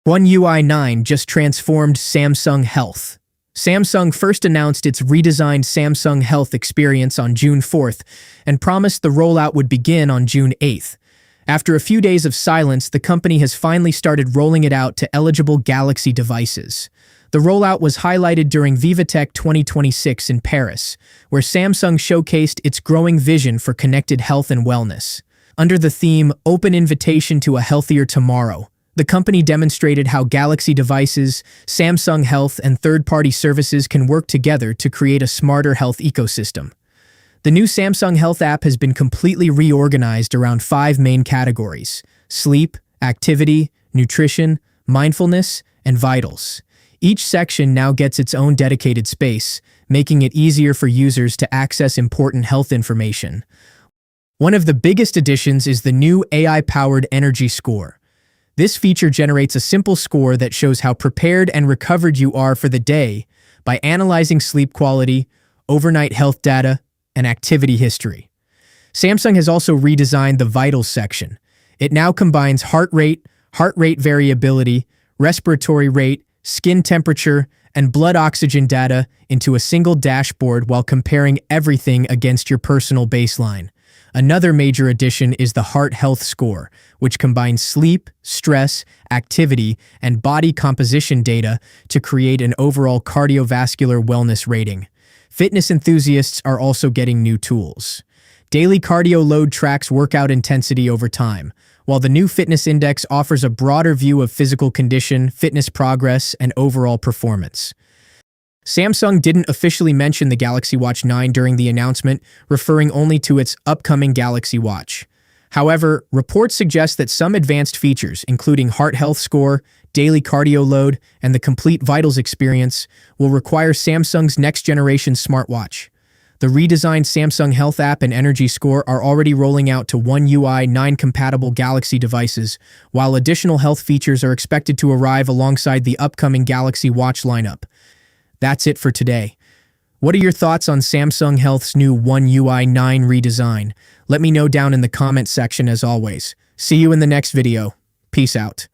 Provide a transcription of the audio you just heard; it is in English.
One UI 9 just transformed Samsung Health. Samsung first announced its redesigned Samsung Health experience on June 4th and promised the rollout would begin on June 8th. After a few days of silence, the company has finally started rolling it out to eligible Galaxy devices. The rollout was highlighted during VivaTech 2026 in Paris, where Samsung showcased its growing vision for connected health and wellness. Under the theme, Open Invitation to a Healthier Tomorrow, the company demonstrated how Galaxy devices, Samsung Health, and third-party services can work together to create a smarter health ecosystem. The new Samsung Health app has been completely reorganized around 5 main categories: sleep, activity, nutrition, mindfulness, and vitals. Each section now gets its own dedicated space, making it easier for users to access important health information. One of the biggest additions is the new AI-powered energy score. This feature generates a simple score that shows how prepared and recovered you are for the day by analyzing sleep quality, overnight health data, and activity history. Samsung has also redesigned the vitals section. It now combines heart rate variability, respiratory rate, skin temperature, and blood oxygen data into a single dashboard while comparing everything against your personal baseline. Another major addition is the Heart Health Score, which combines sleep, stress, activity, and body composition data to create an overall cardiovascular wellness rating. Fitness enthusiasts are also getting new tools. Daily cardio load tracks workout intensity over time, while the new fitness index offers a broader view of physical condition, fitness progress, and overall performance. Samsung didn't officially mention the Galaxy Watch 9 during the announcement, referring only to its upcoming Galaxy Watch. However, reports suggest that some advanced features, including Heart Health Score, daily cardio load, and the complete vitals experience, will require Samsung's next-generation smartwatch. The redesigned Samsung Health app and Energy Score are already rolling out to One UI 9-compatible Galaxy devices, while additional health features are expected to arrive alongside the upcoming Galaxy Watch lineup. That's it for today. What are your thoughts on Samsung Health's new One UI 9 redesign? Let me know down in the comment section as always. See you in the next video. Peace out.